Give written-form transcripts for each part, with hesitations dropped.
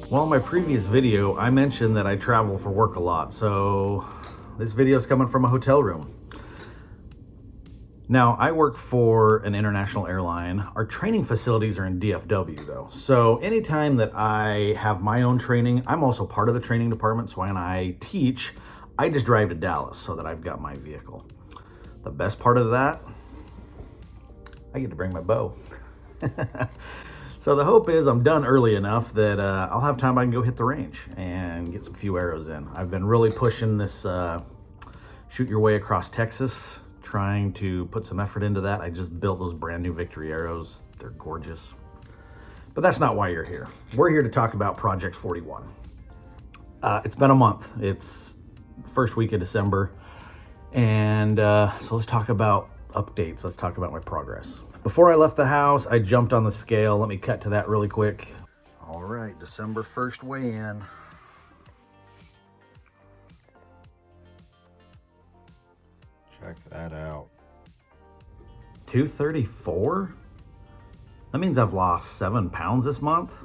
Well, in my previous video, I mentioned that I travel for work a lot, so this video is coming from a hotel room. Now, I work for an international airline. Our training facilities are in DFW though. So anytime that I have my own training, I'm also part of the training department. So when I teach, I just drive to Dallas so that I've got my vehicle. The best part of that, I get to bring my bow. So the hope is I'm done early enough that I'll have time I can go hit the range and get some few arrows in. I've been really pushing this shoot your way across Texas, trying to put some effort into that. I just built those brand new Victory arrows. They're gorgeous. But that's not why you're here. We're here to talk about Project 41. It's been a month. It's the first week of December. And so let's talk about updates. Let's talk about my progress. Before I left the house, I jumped on the scale. Let me cut to that really quick. All right, December 1st weigh-in. Check that out. 234? That means I've lost 7 pounds this month.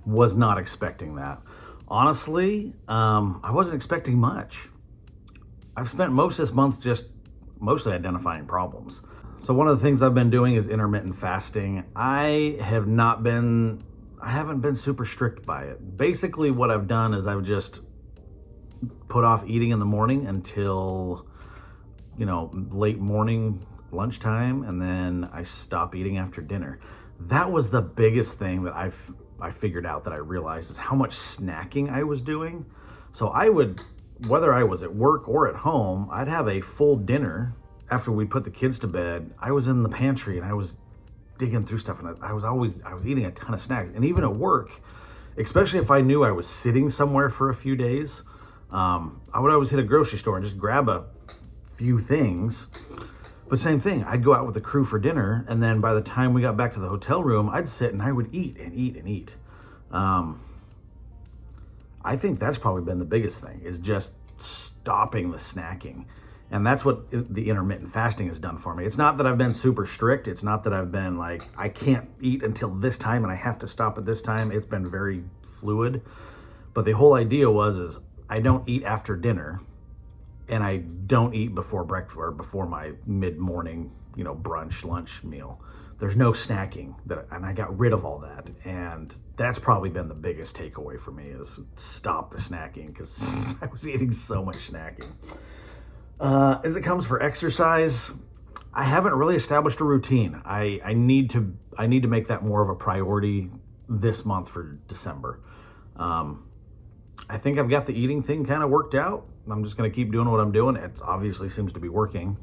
Was not expecting that. Honestly, I wasn't expecting much. I've spent most of this month just mostly identifying problems. So one of the things I've been doing is intermittent fasting. I haven't been super strict by it. Basically what I've done is I've just put off eating in the morning until, late morning, lunchtime, and then I stop eating after dinner. That was the biggest thing that I figured out, that I realized, is how much snacking I was doing. So I would, whether I was at work or at home, I'd have a full dinner. After we put the kids to bed, I was in the pantry and I was digging through stuff, and I was eating a ton of snacks. And even at work, especially if I knew I was sitting somewhere for a few days, I would always hit a grocery store and just grab a few things. But same thing, I'd go out with the crew for dinner, and then by the time we got back to the hotel room, I'd sit and I would eat and eat and eat. I think that's probably been the biggest thing, is just stopping the snacking. And that's what the intermittent fasting has done for me. It's not that I've been super strict. It's not that I've been like, I can't eat until this time and I have to stop at this time. It's been very fluid. But the whole idea is I don't eat after dinner, and I don't eat before breakfast or before my mid-morning, brunch, lunch meal. There's no snacking, and I got rid of all that. And that's probably been the biggest takeaway for me, is stop the snacking, because I was eating so much snacking. As it comes for exercise, I haven't really established a routine. I need to make that more of a priority this month for December. I think I've got the eating thing kind of worked out. I'm just going to keep doing what I'm doing. It obviously seems to be working.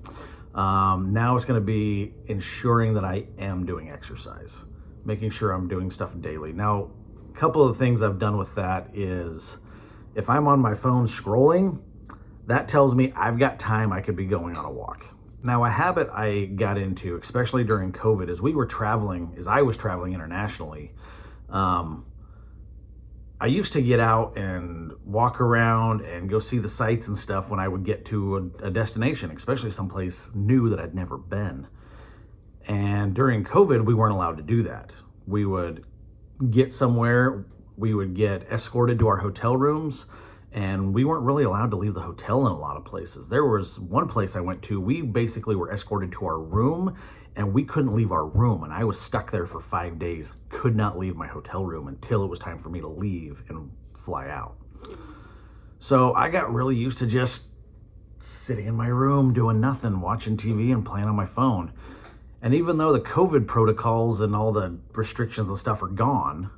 Now it's going to be ensuring that I am doing exercise, making sure I'm doing stuff daily. Now, a couple of the things I've done with that is, if I'm on my phone scrolling, that tells me I've got time I could be going on a walk. Now, a habit I got into, especially during COVID, as I was traveling internationally, I used to get out and walk around and go see the sights and stuff when I would get to a destination, especially someplace new that I'd never been. And during COVID, we weren't allowed to do that. We would get somewhere, we would get escorted to our hotel rooms, and we weren't really allowed to leave the hotel in a lot of places. There was one place I went to, we basically were escorted to our room, and we couldn't leave our room. And I was stuck there for 5 days, could not leave my hotel room until it was time for me to leave and fly out. So I got really used to just sitting in my room, doing nothing, watching TV and playing on my phone. And even though the COVID protocols and all the restrictions and stuff are gone,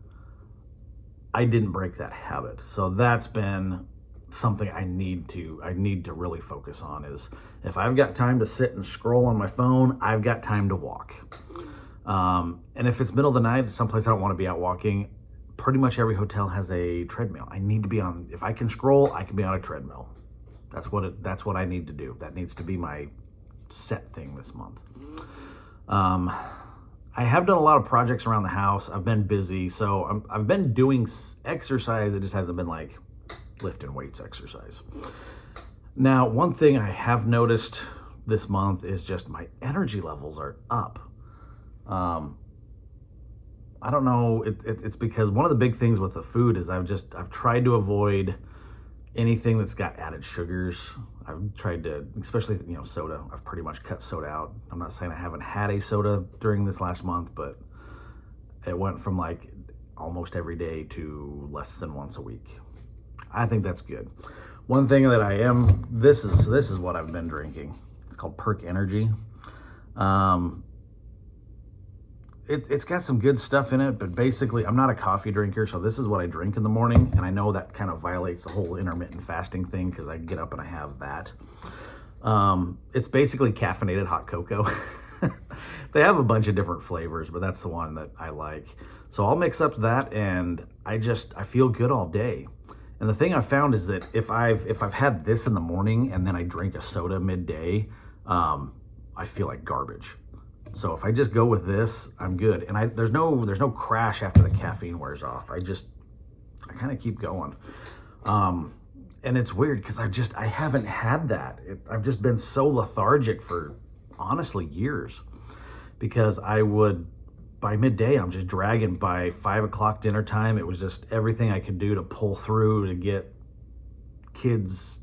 I didn't break that habit. So that's been something I need to really focus on, is if I've got time to sit and scroll on my phone, I've got time to walk. And if it's middle of the night, someplace I don't want to be out walking, pretty much every hotel has a treadmill. I need to be on, if I can scroll, I can be on a treadmill. That's what I need to do. That needs to be my set thing this month. I have done a lot of projects around the house. I've been busy, so I've been doing exercise. It just hasn't been like lifting weights exercise. Now, one thing I have noticed this month is just my energy levels are up. I don't know. It's because one of the big things with the food is I've tried to avoid anything that's got added sugars. I've tried to, especially, soda. I've pretty much cut soda out. I'm not saying I haven't had a soda during this last month, but it went from like almost every day to less than once a week. I think that's good. One thing that this is what I've been drinking. It's called Perk Energy. It's got some good stuff in it, but basically I'm not a coffee drinker, so this is what I drink in the morning, and I know that kind of violates the whole intermittent fasting thing because I get up and I have that. It's basically caffeinated hot cocoa. They have a bunch of different flavors, but that's the one that I like. So I'll mix up that, and I feel good all day. And the thing I found is that if I've had this in the morning and then I drink a soda midday, I feel like garbage. So if I just go with this, I'm good. And there's no crash after the caffeine wears off. I kind of keep going. And it's weird because I haven't had that. I've just been so lethargic for honestly years, because by midday, I'm just dragging. By 5 o'clock dinner time, it was just everything I could do to pull through to get kids,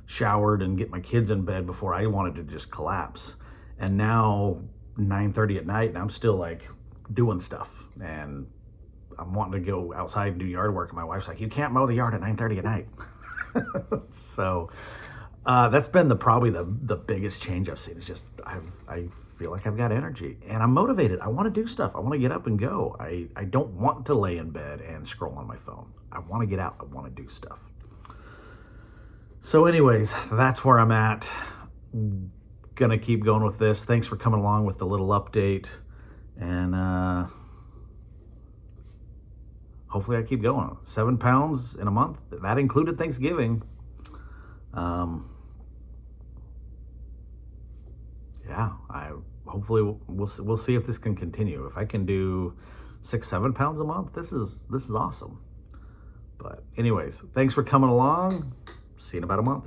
showered and get my kids in bed before I wanted to just collapse. And now 9:30 at night, and I'm still like doing stuff, and I'm wanting to go outside and do yard work. And my wife's like, "You can't mow the yard at 9:30 at night." So that's been probably the biggest change I've seen. It's just I feel like I've got energy and I'm motivated. I want to do stuff. I want to get up and go. I don't want to lay in bed and scroll on my phone. I want to get out. I want to do stuff. So anyways, that's where I'm at. Gonna keep going with this. Thanks for coming along with the little update, and hopefully I keep going. 7 pounds in a month. That included Thanksgiving. Yeah, hopefully we'll see if this can continue. If I can do 6-7 pounds a month, this is awesome. But anyways, thanks for coming along. See you in about a month.